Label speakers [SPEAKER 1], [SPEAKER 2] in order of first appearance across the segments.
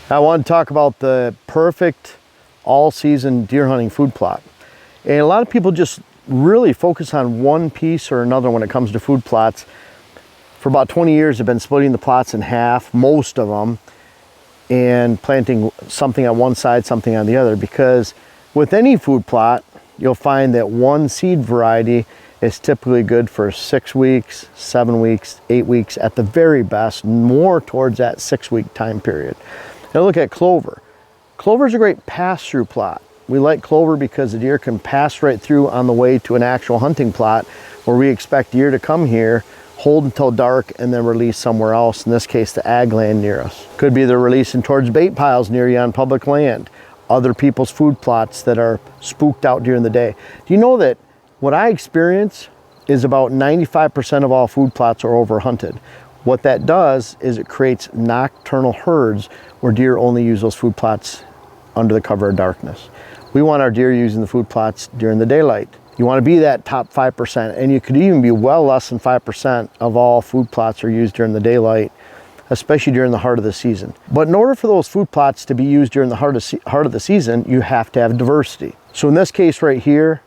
[SPEAKER 1] I want to talk about the perfect all-season deer hunting food plot. And a lot of people just really focus on one piece or another when it comes to food plots. For about 20 years, I've been splitting the plots in half, most of them, and planting something on one side, something on the other, because with any food plot, you'll find that one seed variety is typically good for 6 weeks, 7 weeks, 8 weeks at the very best, more towards that 6-week time period. Now look at clover. Clover is a great pass-through plot. We like clover because the deer can pass right through on the way to an actual hunting plot where we expect deer to come here, hold until dark, and then release somewhere else, in this case the ag land near us. Could be they're releasing towards bait piles near you on public land, other people's food plots that are spooked out during the day. Do you know that what I experience is about 95% of all food plots are overhunted? What that does is it creates nocturnal herds where deer only use those food plots under the cover of darkness. We want our deer using the food plots during the daylight. You want to be that top 5%, and you could even be well less than 5% of all food plots are used during the daylight, especially during the heart of the season. But in order for those food plots to be used during the heart of the season, you have to have diversity. So in this case right here,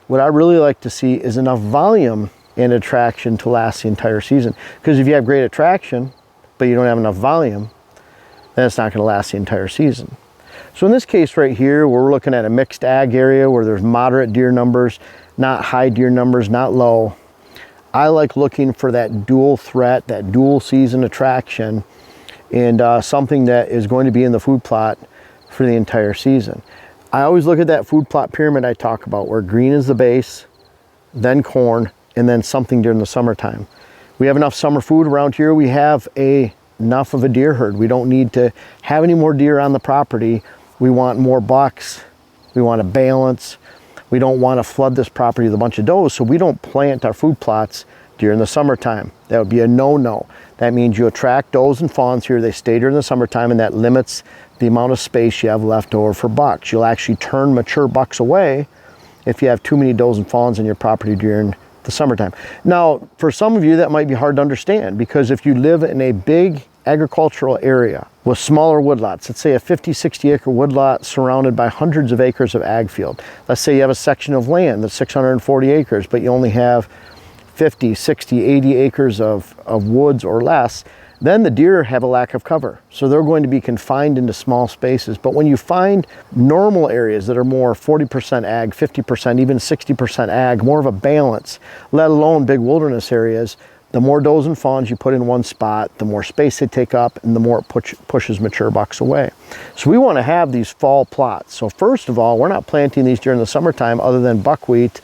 [SPEAKER 1] what I really like to see is enough volume and attraction to last the entire season. Because if you have great attraction, but you don't have enough volume, then it's not going to last the entire season. So in this case right here, we're looking at a mixed ag area where there's moderate deer numbers, not high deer numbers, not low. I like looking for that dual threat, that dual season attraction, and something that is going to be in the food plot for the entire season. I always look at that food plot pyramid I talk about, where green is the base, then corn, and then something during the summertime. We have enough summer food around here. We have enough of a deer herd. We don't need to have any more deer on the property. We want more bucks. We want a balance. We don't want to flood this property with a bunch of does, so we don't plant our food plots during the summertime. That would be a no-no. That means you attract does and fawns here. They stay during the summertime, and that limits the amount of space you have left over for bucks. You'll actually turn mature bucks away if you have too many does and fawns on your property during the summertime. Now, for some of you, that might be hard to understand, because if you live in a big agricultural area with smaller woodlots, let's say a 50-60 acre woodlot surrounded by hundreds of acres of ag field. Let's say you have a section of land that's 640 acres, but you only have 50, 60, 80 acres of woods or less, then the deer have a lack of cover. So they're going to be confined into small spaces. But when you find normal areas that are more 40% ag, 50%, even 60% ag, more of a balance, let alone big wilderness areas, the more does and fawns you put in one spot, the more space they take up, and the more it pushes mature bucks away. So we want to have these fall plots. So first of all, we're not planting these during the summertime other than buckwheat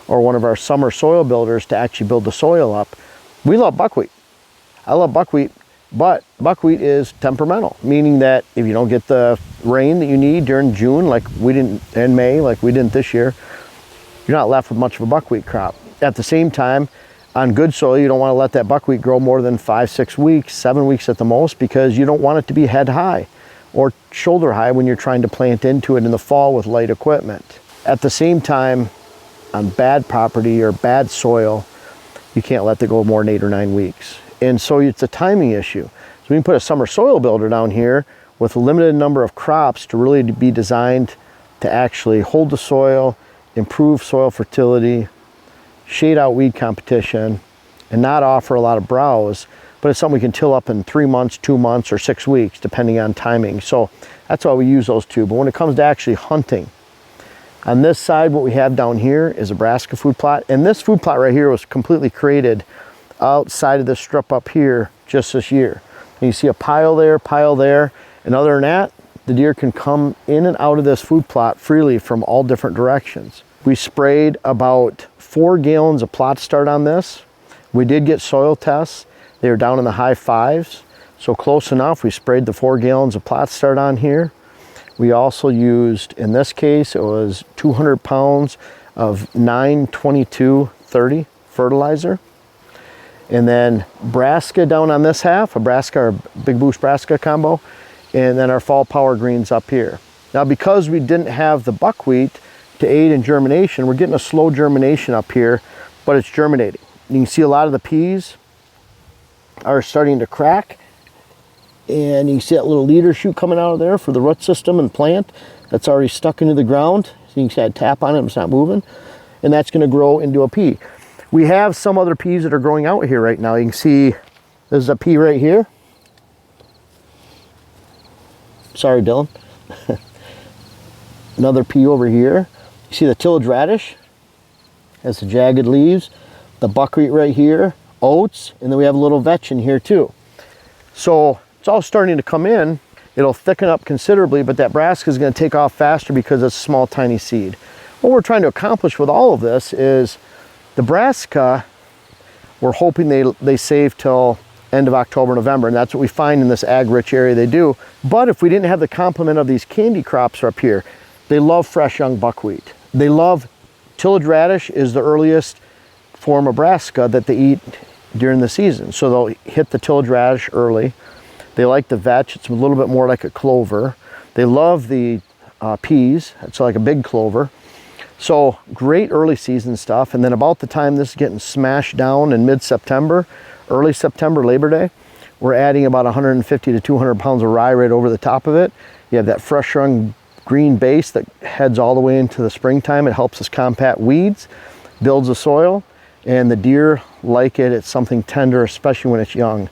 [SPEAKER 1] or one of our summer soil builders to actually build the soil up. We love buckwheat. I love buckwheat, but buckwheat is temperamental, meaning that if you don't get the rain that you need during June, like we didn't, and May, like we didn't this year, you're not left with much of a buckwheat crop. At the same time, on good soil, you don't want to let that buckwheat grow more than 5, 6 weeks, 7 weeks at the most, because you don't want it to be head high or shoulder high when you're trying to plant into it in the fall with light equipment. At the same time, on bad property or bad soil, you can't let it go more than 8 or 9 weeks. And so it's a timing issue. So we can put a summer soil builder down here with a limited number of crops to really be designed to actually hold the soil, improve soil fertility, shade out weed competition, and not offer a lot of browse, but it's something we can till up in 3 months, 2 months, or 6 weeks, depending on timing. So that's why we use those two. But when it comes to actually hunting, on this side, what we have down here is a brassica food plot. And this food plot right here was completely created outside of this strip up here just this year. And you see a pile there, and other than that, the deer can come in and out of this food plot freely from all different directions. We sprayed about 4 gallons of plot start on this. We did get soil tests. They were down in the high 5s, so close enough. We sprayed the 4 gallons of plot start on here. We also used, in this case, it was 200 pounds of 9-22-30 fertilizer. And then brassica down on this half, a brassica or Big Boost brassica combo, and then our fall power greens up here. Now, because we didn't have the buckwheat to aid in germination, we're getting a slow germination up here, but it's germinating. You can see a lot of the peas are starting to crack, And you can see that little leader shoot coming out of there for the root system and plant that's already stuck into the ground. So you can see I tap on it, it's not moving. And that's gonna grow into a pea. We have some other peas that are growing out here right now. You can see there's a pea right here. Sorry, Dylan. Another pea over here. You see the tillage radish has the jagged leaves, the buckwheat right here, oats, and then we have a little vetch in here too. So it's all starting to come in. It'll thicken up considerably, but that brassica is going to take off faster because it's a small, tiny seed. What we're trying to accomplish with all of this is the brassica, we're hoping they save till end of October, November, and that's what we find in this ag-rich area they do. But if we didn't have the complement of these candy crops up here, they love fresh young buckwheat. They love tillage radish is the earliest form of brassica that they eat during the season. So they'll hit the tillage radish early. They like the vetch, it's a little bit more like a clover. They love the peas, it's like a big clover. So great early season stuff. And then about the time this is getting smashed down in mid-September, early September, Labor Day, we're adding about 150 to 200 pounds of rye right over the top of it. You have that fresh young green base that heads all the way into the springtime. It helps us combat weeds, builds the soil, and the deer like it. It's something tender, especially when it's young.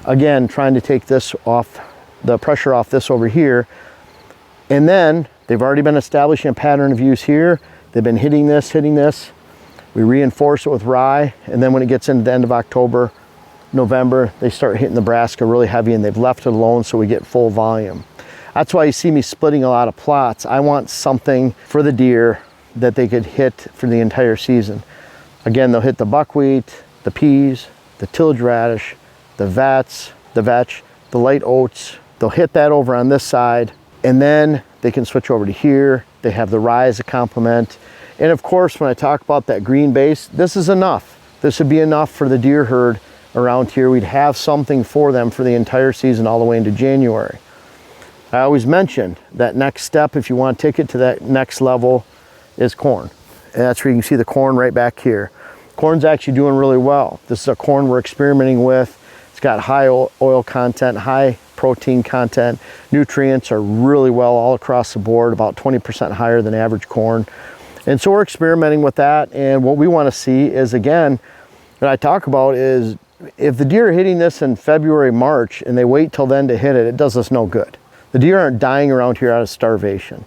[SPEAKER 1] Again, trying to take this off, the pressure off this over here. And then they've already been establishing a pattern of use here. They've been hitting this. We reinforce it with rye. And then when it gets into the end of October, November, they start hitting the brassica really heavy, and they've left it alone so we get full volume. That's why you see me splitting a lot of plots. I want something for the deer that they could hit for the entire season. Again, they'll hit the buckwheat, the peas, the tillage radish, the vetch, the light oats. They'll hit that over on this side, and then they can switch over to here. They have the rye as a complement. And of course, when I talk about that green base, this is enough. This would be enough for the deer herd around here. We'd have something for them for the entire season all the way into January. I always mention that next step, if you want to take it to that next level, is corn. And that's where you can see the corn right back here. Corn's actually doing really well. This is a corn we're experimenting with. It's got high oil content, high protein content. Nutrients are really well all across the board, about 20% higher than average corn. And so we're experimenting with that. And what we want to see is, again, what I talk about is if the deer are hitting this in February, March, and they wait till then to hit it, it does us no good. The deer aren't dying around here out of starvation.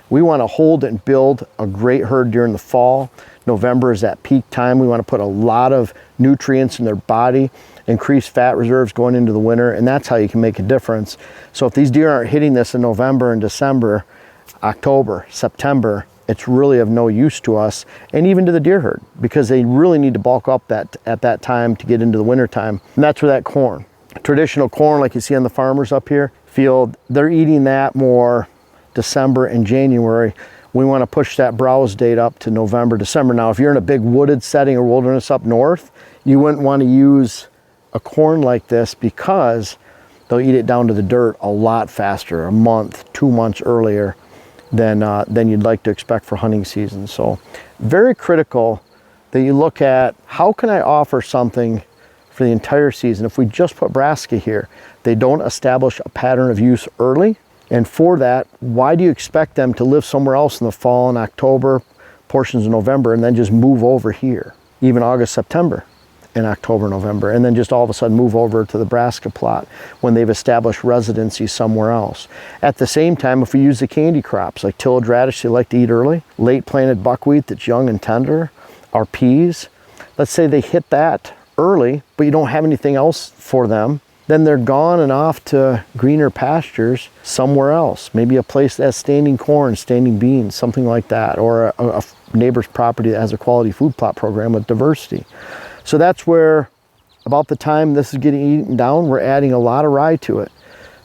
[SPEAKER 1] We want to hold and build a great herd during the fall. November is that peak time. We want to put a lot of nutrients in their body, increase fat reserves going into the winter, and that's how you can make a difference. So if these deer aren't hitting this in November and December, October, September, it's really of no use to us and even to the deer herd, because they really need to bulk up at that time to get into the winter time. And that's where that corn, traditional corn like you see on the farmers up here field, they're eating that more December and January. We want to push that browse date up to November, December. Now, if you're in a big wooded setting or wilderness up north, you wouldn't want to use a corn like this because they'll eat it down to the dirt a lot faster, a month, 2 months earlier than you'd like to expect for hunting season. So very critical that you look at how can I offer something for the entire season. If we just put brassica here, they don't establish a pattern of use early. And for that, why do you expect them to live somewhere else in the fall and October, portions of November, and then just move over here, even August, September, and October, November, and then just all of a sudden move over to the brassica plot when they've established residency somewhere else? At the same time, if we use the candy crops like tillage radish they like to eat early, late planted buckwheat that's young and tender, our peas, let's say they hit that early, but you don't have anything else for them, then they're gone and off to greener pastures somewhere else. Maybe a place that has standing corn, standing beans, something like that, or a neighbor's property that has a quality food plot program with diversity. So that's where, about the time this is getting eaten down, we're adding a lot of rye to it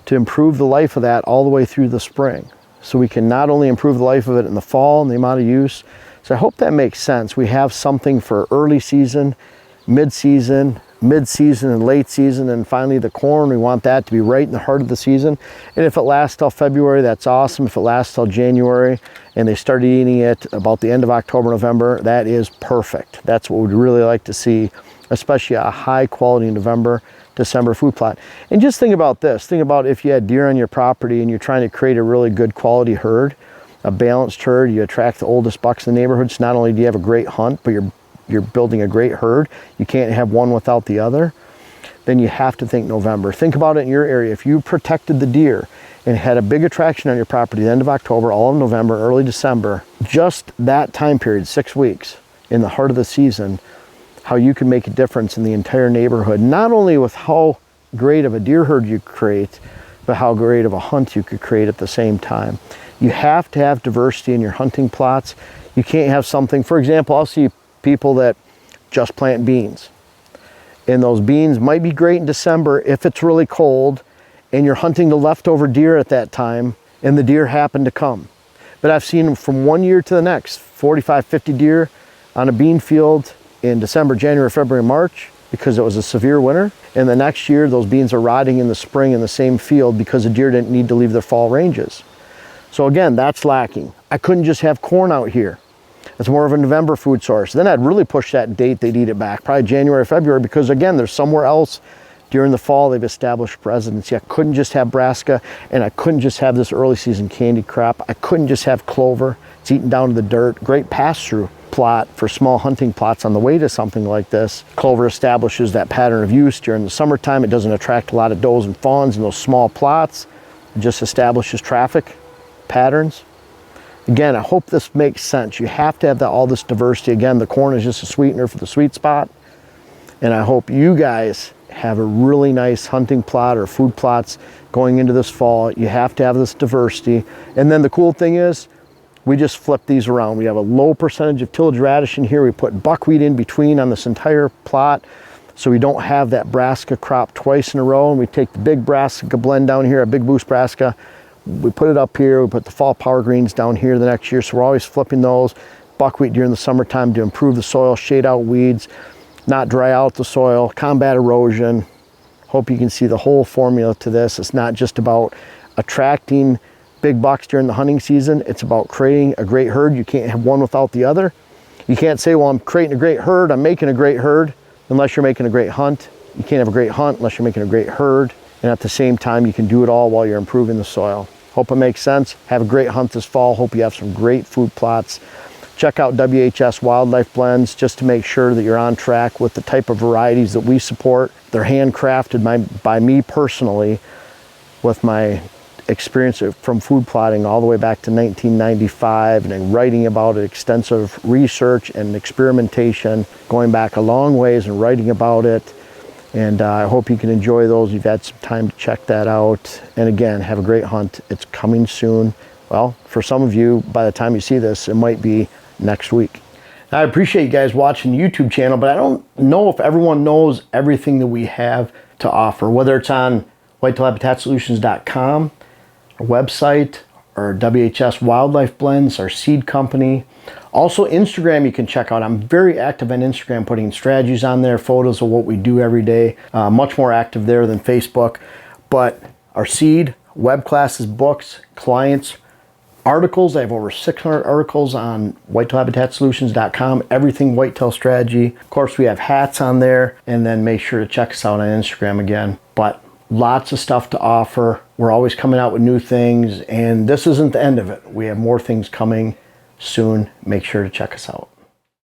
[SPEAKER 1] to improve the life of that all the way through the spring. So we can not only improve the life of it in the fall and the amount of use. So I hope that makes sense. We have something for early season, mid-season, and late season, and finally the corn. We want that to be right in the heart of the season. And if it lasts till February, that's awesome. If it lasts till January and they start eating it about the end of October, November, that is perfect. That's what we'd really like to see, especially a high quality November December food plot. And just think about this. Think about if you had deer on your property and you're trying to create a really good quality herd, a balanced herd, you attract the oldest bucks in the neighborhood. So not only do you have a great hunt, but you're building a great herd. You can't have one without the other. Then you have to think November. Think about it in your area. If you protected the deer and had a big attraction on your property the end of October, all of November, early December, just that time period, 6 weeks, in the heart of the season, how you can make a difference in the entire neighborhood, not only with how great of a deer herd you create, but how great of a hunt you could create at the same time. You have to have diversity in your hunting plots. You can't have something, for example, I'll see people that just plant beans. And those beans might be great in December if it's really cold and you're hunting the leftover deer at that time and the deer happen to come. But I've seen them from one year to the next, 45, 50 deer on a bean field in December, January, February, March, because it was a severe winter. And the next year, those beans are rotting in the spring in the same field because the deer didn't need to leave their fall ranges. So again, that's lacking. I couldn't just have corn out here. It's more of a November food source. Then I'd really push that date they'd eat it back, probably January, February, because again, there's somewhere else during the fall they've established residency. I couldn't just have brassica, and I couldn't just have this early season candy crop. I couldn't just have clover. It's eaten down to the dirt. Great pass-through plot for small hunting plots on the way to something like this. Clover establishes that pattern of use during the summertime. It doesn't attract a lot of does and fawns in those small plots. It just establishes traffic patterns. Again, I hope this makes sense. You have to have all this diversity. Again, the corn is just a sweetener for the sweet spot. And I hope you guys have a really nice hunting plot or food plots going into this fall. You have to have this diversity. And then the cool thing is, we just flip these around. We have a low percentage of tillage radish in here. We put buckwheat in between on this entire plot, so we don't have that brassica crop twice in a row. And we take the big brassica blend down here, a big boost brassica, we put it up here, we put the fall power greens down here the next year. So we're always flipping those. Buckwheat during the summertime to improve the soil, shade out weeds, not dry out the soil, combat erosion. Hope you can see the whole formula to this. It's not just about attracting big bucks during the hunting season. It's about creating a great herd. You can't have one without the other. You can't say, well, I'm creating a great herd, I'm making a great herd, unless you're making a great hunt. You can't have a great hunt unless you're making a great herd. And at the same time, you can do it all while you're improving the soil. Hope it makes sense. Have a great hunt this fall. Hope you have some great food plots. Check out WHS Wildlife Blends just to make sure that you're on track with the type of varieties that we support. They're handcrafted by me personally with my experience from food plotting all the way back to 1995 and then writing about it, extensive research and experimentation, going back a long ways and writing about it. And I hope you can enjoy those. You've had some time to check that out. And again, have a great hunt. It's coming soon. Well, for some of you, by the time you see this, it might be next week. Now, I appreciate you guys watching the YouTube channel, but I don't know if everyone knows everything that we have to offer, whether it's on whitetailhabitatsolutions.com, our website, or WHS Wildlife Blends, our seed company. Also, Instagram you can check out. I'm very active on Instagram, putting strategies on there, photos of what we do every day. Much more active there than Facebook. But our seed, web classes, books, clients, articles. I have over 600 articles on whitetailhabitatsolutions.com. Everything whitetail strategy. Of course, we have hats on there. And then make sure to check us out on Instagram again. But lots of stuff to offer. We're always coming out with new things. And this isn't the end of it. We have more things coming soon. Make sure to check us out.